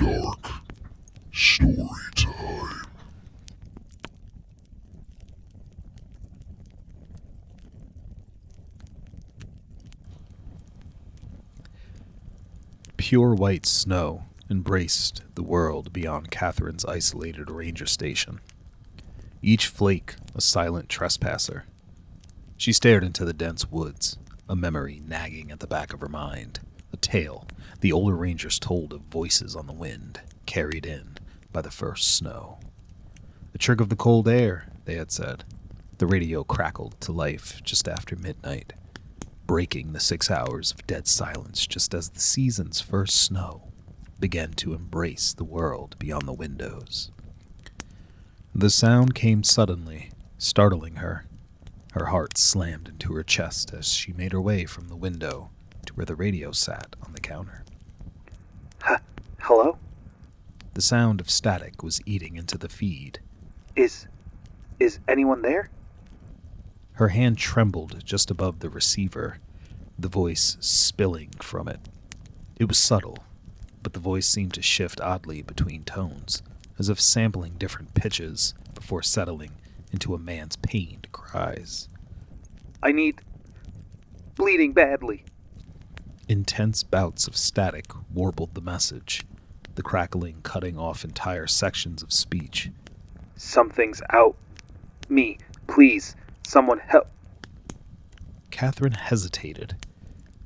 dark. Story time. Pure white snow embraced the world beyond Catherine's isolated ranger station. Each flake a silent trespasser. She stared into the dense woods, a memory nagging at the back of her mind, a tale the older rangers told of voices on the wind, carried in by the first snow. The trick of the cold air, they had said. The radio crackled to life just after midnight, breaking the 6 hours of dead silence just as the season's first snow began to embrace the world beyond the windows. The sound came suddenly, startling her. Her heart slammed into her chest as she made her way from the window to where the radio sat on the counter. Hello? The sound of static was eating into the feed. Is anyone there? Her hand trembled just above the receiver, the voice spilling from it. It was subtle, but the voice seemed to shift oddly between tones, as if sampling different pitches before settling into a man's pained cries. I need... bleeding badly. Intense bouts of static warbled the message, the crackling cutting off entire sections of speech. Something's out. Me, please, someone help. Catherine hesitated.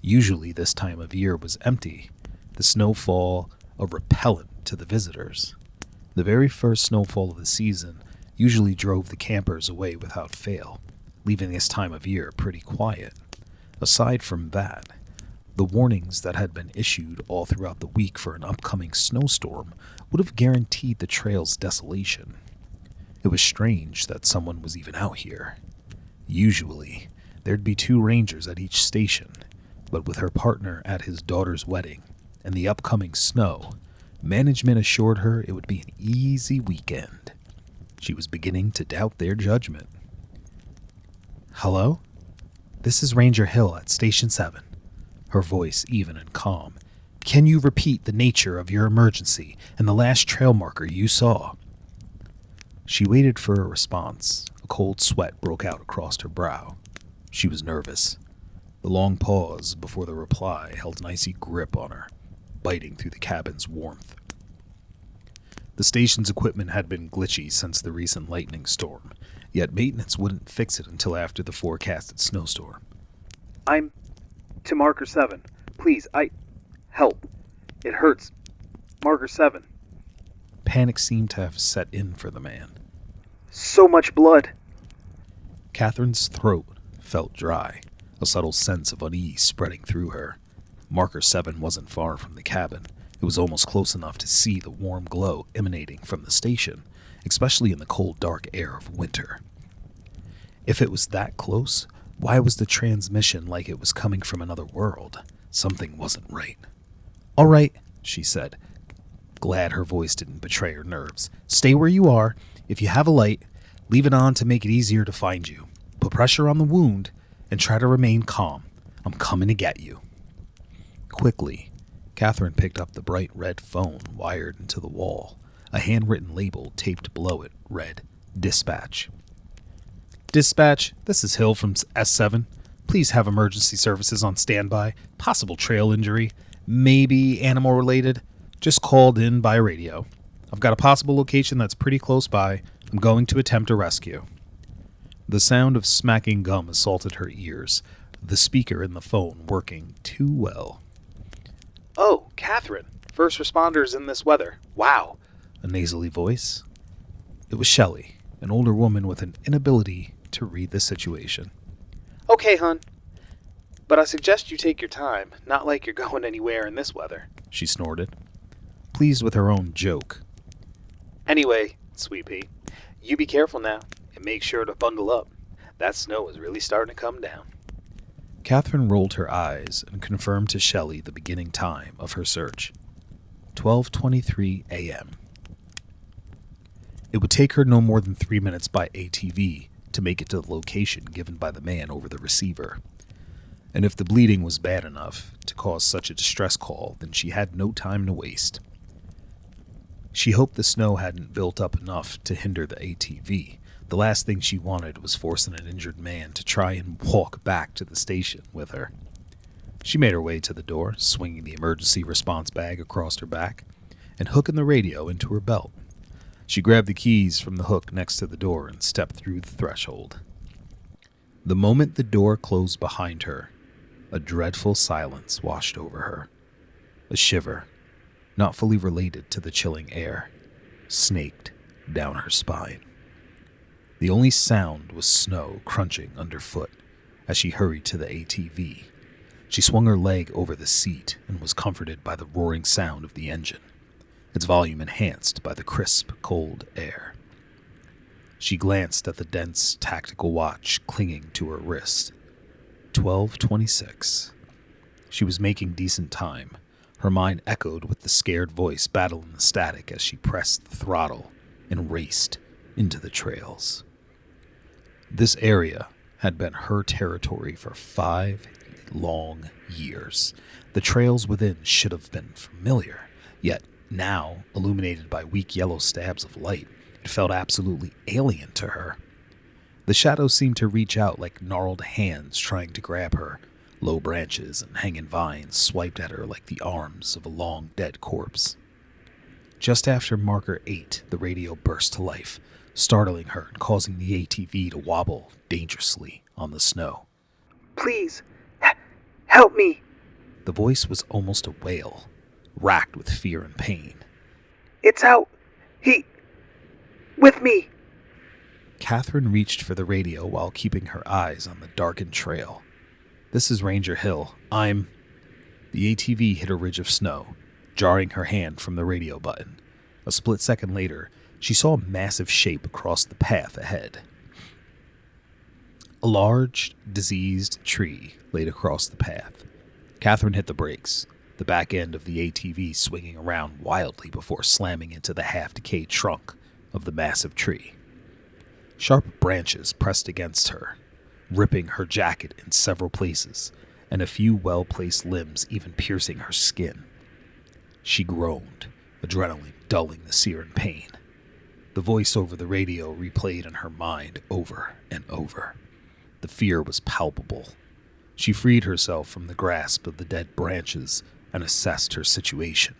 Usually this time of year was empty, the snowfall a repellent to the visitors. The very first snowfall of the season usually drove the campers away without fail, leaving this time of year pretty quiet. Aside from that, the warnings that had been issued all throughout the week for an upcoming snowstorm would have guaranteed the trail's desolation. It was strange that someone was even out here. Usually, there'd be 2 rangers at each station, but with her partner at his daughter's wedding and the upcoming snow, management assured her it would be an easy weekend. She was beginning to doubt their judgment. Hello? This is Ranger Hill at Station 7. Her voice even and calm. Can you repeat the nature of your emergency and the last trail marker you saw? She waited for a response. A cold sweat broke out across her brow. She was nervous. The long pause before the reply held an icy grip on her, biting through the cabin's warmth. The station's equipment had been glitchy since the recent lightning storm, yet maintenance wouldn't fix it until after the forecasted snowstorm. I'm to Marker 7. Please, help. It hurts. Marker 7. Panic seemed to have set in for the man. So much blood. Catherine's throat felt dry, a subtle sense of unease spreading through her. Marker 7 wasn't far from the cabin. It was almost close enough to see the warm glow emanating from the station, especially in the cold, dark air of winter. If it was that close, why was the transmission like it was coming from another world? Something wasn't right. All right, she said, glad her voice didn't betray her nerves. Stay where you are. If you have a light, leave it on to make it easier to find you. Put pressure on the wound and try to remain calm. I'm coming to get you. Quickly, Catherine picked up the bright red phone wired into the wall. A handwritten label taped below it read, Dispatch. Dispatch, this is Hill from S7. Please have emergency services on standby. Possible trail injury. Maybe animal related. Just called in by radio. I've got a possible location that's pretty close by. I'm going to attempt a rescue. The sound of smacking gum assaulted her ears, the speaker in the phone working too well. Oh, Catherine. First responders in this weather. Wow. A nasally voice. It was Shelley, an older woman with an inability to read the situation. Okay, hun. But I suggest you take your time, not like you're going anywhere in this weather. She snorted, pleased with her own joke. Anyway, Sweet Pea, you be careful now, and make sure to bundle up. That snow is really starting to come down. Catherine rolled her eyes and confirmed to Shelley the beginning time of her search. 12:23 a.m. It would take her no more than 3 minutes by ATV to make it to the location given by the man over the receiver. And if the bleeding was bad enough to cause such a distress call, then she had no time to waste. She hoped the snow hadn't built up enough to hinder the ATV. The last thing she wanted was forcing an injured man to try and walk back to the station with her. She made her way to the door, swinging the emergency response bag across her back and hooking the radio into her belt. She grabbed the keys from the hook next to the door and stepped through the threshold. The moment the door closed behind her, a dreadful silence washed over her. A shiver, not fully related to the chilling air, snaked down her spine. The only sound was snow crunching underfoot as she hurried to the ATV. She swung her leg over the seat and was comforted by the roaring sound of the engine, its volume enhanced by the crisp, cold air. She glanced at the dense tactical watch clinging to her wrist. 12:26. She was making decent time. Her mind echoed with the scared voice battling the static as she pressed the throttle and raced into the trails. This area had been her territory for 5 long years. The trails within should have been familiar, yet now, illuminated by weak yellow stabs of light, it felt absolutely alien to her. The shadows seemed to reach out like gnarled hands trying to grab her. Low branches and hanging vines swiped at her like the arms of a long dead corpse. Just after marker 8, the radio burst to life, startling her and causing the ATV to wobble dangerously on the snow. Please, help me. The voice was almost a wail, racked with fear and pain. It's out. With me. Catherine reached for the radio while keeping her eyes on the darkened trail. This is Ranger Hill. The ATV hit a ridge of snow, jarring her hand from the radio button. A split second later, she saw a massive shape across the path ahead. A large, diseased tree laid across the path. Catherine hit the brakes, the back end of the ATV swinging around wildly before slamming into the half-decayed trunk of the massive tree. Sharp branches pressed against her, ripping her jacket in several places, and a few well-placed limbs even piercing her skin. She groaned, adrenaline dulling the searing pain. The voice over the radio replayed in her mind over and over. The fear was palpable. She freed herself from the grasp of the dead branches and assessed her situation.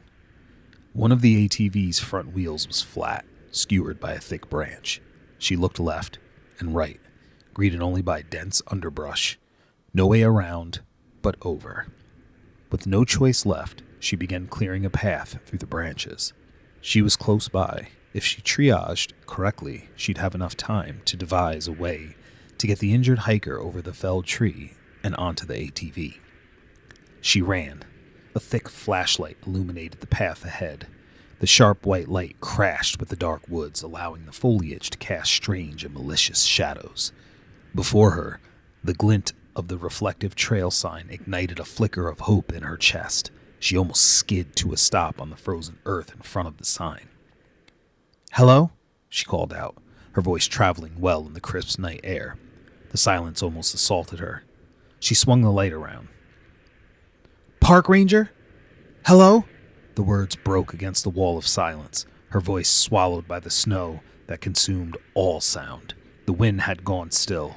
One of the ATV's front wheels was flat, skewered by a thick branch. She looked left and right, greeted only by dense underbrush. No way around, but over. With no choice left, she began clearing a path through the branches. She was close by. If she triaged correctly, she'd have enough time to devise a way to get the injured hiker over the felled tree and onto the ATV. She ran. A thick flashlight illuminated the path ahead. The sharp white light crashed with the dark woods, allowing the foliage to cast strange and malicious shadows. Before her, the glint of the reflective trail sign ignited a flicker of hope in her chest. She almost skid to a stop on the frozen earth in front of the sign. "Hello?" she called out, her voice traveling well in the crisp night air. The silence almost assaulted her. She swung the light around. "Park Ranger? Hello?" The words broke against the wall of silence, her voice swallowed by the snow that consumed all sound. The wind had gone still.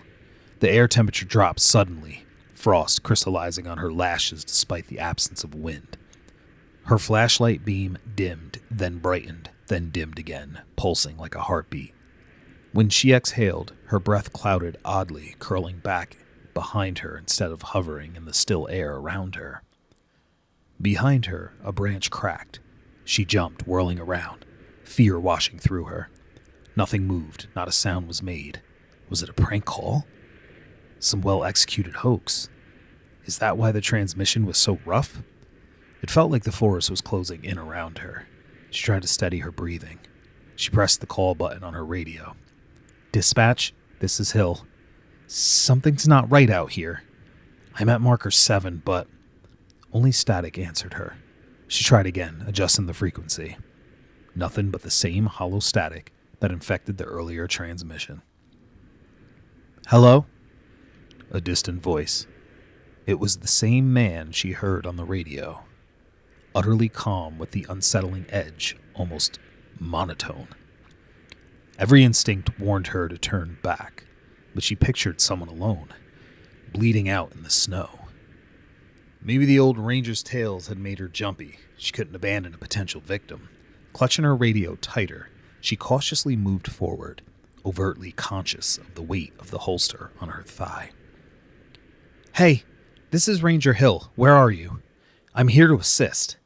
The air temperature dropped suddenly, frost crystallizing on her lashes despite the absence of wind. Her flashlight beam dimmed, then brightened, then dimmed again, pulsing like a heartbeat. When she exhaled, her breath clouded oddly, curling back behind her instead of hovering in the still air around her. Behind her, a branch cracked. She jumped, whirling around, fear washing through her. Nothing moved, not a sound was made. Was it a prank call? Some well-executed hoax? Is that why the transmission was so rough? It felt like the forest was closing in around her. She tried to steady her breathing. She pressed the call button on her radio. "Dispatch, this is Hill. Something's not right out here. I'm at marker 7, but..." Only static answered her. She tried again, adjusting the frequency. Nothing but the same hollow static that infected the earlier transmission. "Hello?" A distant voice. It was the same man she heard on the radio. Utterly calm with the unsettling edge almost monotone. Every instinct warned her to turn back, but she pictured someone alone, bleeding out in the snow. Maybe the old ranger's tales had made her jumpy. She couldn't abandon a potential victim. Clutching her radio tighter, she cautiously moved forward, overtly conscious of the weight of the holster on her thigh. "Hey, this is Ranger Hill. Where are you? I'm here to assist."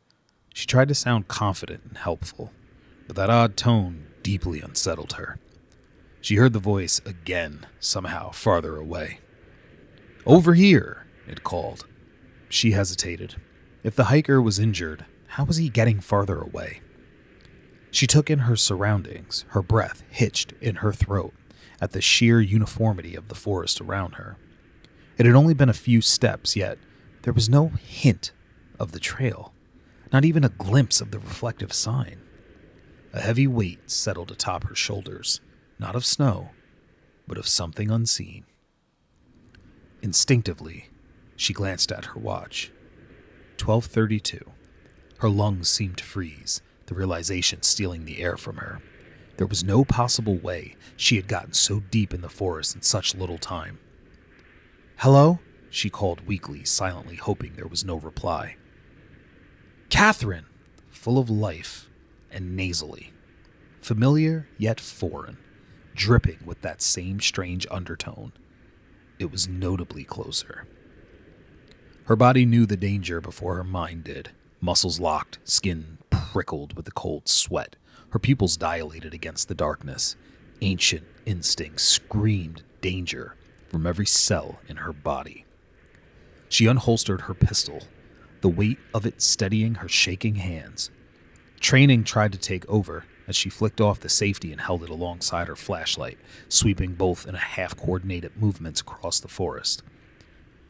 She tried to sound confident and helpful, but that odd tone deeply unsettled her. She heard the voice again, somehow farther away. "Over here," it called. She hesitated. If the hiker was injured, how was he getting farther away? She took in her surroundings, her breath hitched in her throat at the sheer uniformity of the forest around her. It had only been a few steps, yet there was no hint of the trail, not even a glimpse of the reflective sign. A heavy weight settled atop her shoulders, not of snow, but of something unseen. Instinctively, she glanced at her watch. 12:32. Her lungs seemed to freeze, the realization stealing the air from her. There was no possible way she had gotten so deep in the forest in such little time. "Hello?" she called weakly, silently hoping there was no reply. "Catherine!" Full of life and nasally. Familiar yet foreign, dripping with that same strange undertone. It was notably closer. Her body knew the danger before her mind did. Muscles locked, skin prickled with the cold sweat. Her pupils dilated against the darkness. Ancient instincts screamed danger from every cell in her body. She unholstered her pistol, the weight of it steadying her shaking hands. Training tried to take over as she flicked off the safety and held it alongside her flashlight, sweeping both in a half-coordinated movements across the forest.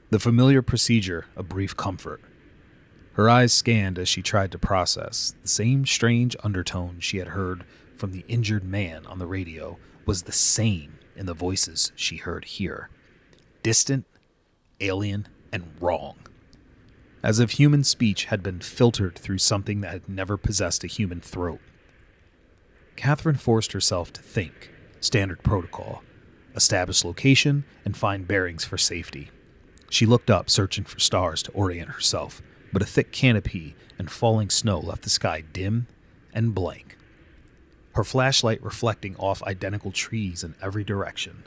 The familiar procedure, a brief comfort. Her eyes scanned as she tried to process. The same strange undertone she had heard from the injured man on the radio was the same in the voices she heard here. Distant, alien, and wrong. As if human speech had been filtered through something that had never possessed a human throat. Catherine forced herself to think. Standard protocol. Establish location and find bearings for safety. She looked up, searching for stars to orient herself, but a thick canopy and falling snow left the sky dim and blank. Her flashlight reflecting off identical trees in every direction.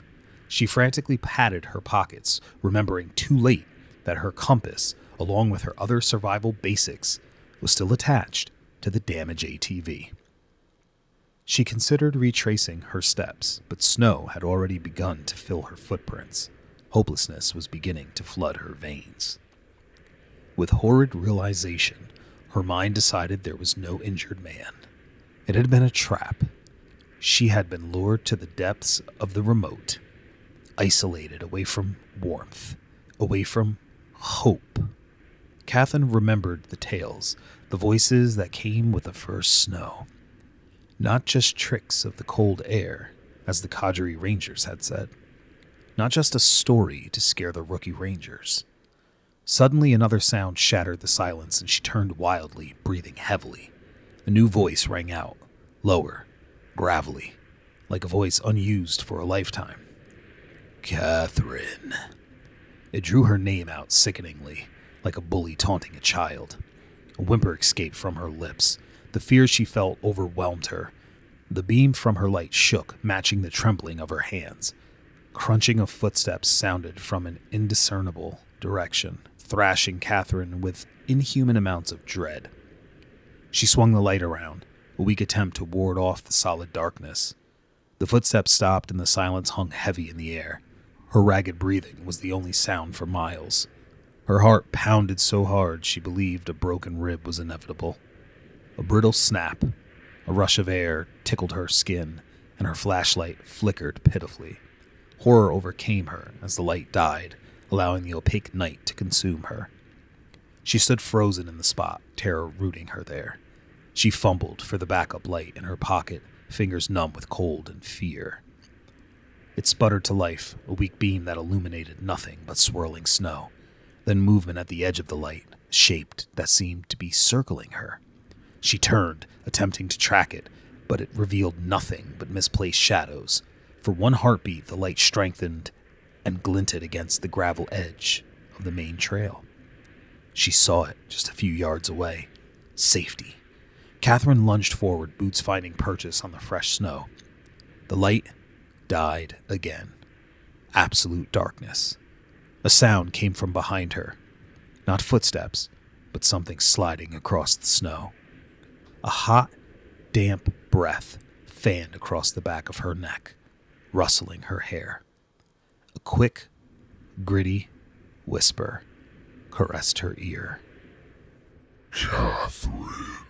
She frantically patted her pockets, remembering too late that her compass, along with her other survival basics, was still attached to the damaged ATV. She considered retracing her steps, but snow had already begun to fill her footprints. Hopelessness was beginning to flood her veins. With horrid realization, her mind decided there was no injured man. It had been a trap. She had been lured to the depths of the remote, isolated away from warmth, away from hope. Catherine remembered the tales, the voices that came with the first snow. Not just tricks of the cold air, as the Cadre Rangers had said. Not just a story to scare the rookie Rangers. Suddenly another sound shattered the silence and she turned wildly, breathing heavily. A new voice rang out, lower, gravelly, like a voice unused for a lifetime. "Catherine." It drew her name out sickeningly, like a bully taunting a child. A whimper escaped from her lips. The fear she felt overwhelmed her. The beam from her light shook, matching the trembling of her hands. Crunching of footsteps sounded from an indiscernible direction, thrashing Catherine with inhuman amounts of dread. She swung the light around, a weak attempt to ward off the solid darkness. The footsteps stopped and the silence hung heavy in the air. Her ragged breathing was the only sound for miles. Her heart pounded so hard she believed a broken rib was inevitable. A brittle snap, a rush of air tickled her skin, and her flashlight flickered pitifully. Horror overcame her as the light died, allowing the opaque night to consume her. She stood frozen in the spot, terror rooting her there. She fumbled for the backup light in her pocket, fingers numb with cold and fear. It sputtered to life, a weak beam that illuminated nothing but swirling snow. Then movement at the edge of the light, shaped that seemed to be circling her. She turned, attempting to track it, but it revealed nothing but misplaced shadows. For one heartbeat, the light strengthened and glinted against the gravel edge of the main trail. She saw it just a few yards away. Safety. Catherine lunged forward, boots finding purchase on the fresh snow. The light died again. Absolute darkness. A sound came from behind her. Not footsteps, but something sliding across the snow. A hot, damp breath fanned across the back of her neck, rustling her hair. A quick, gritty whisper caressed her ear. Catherine.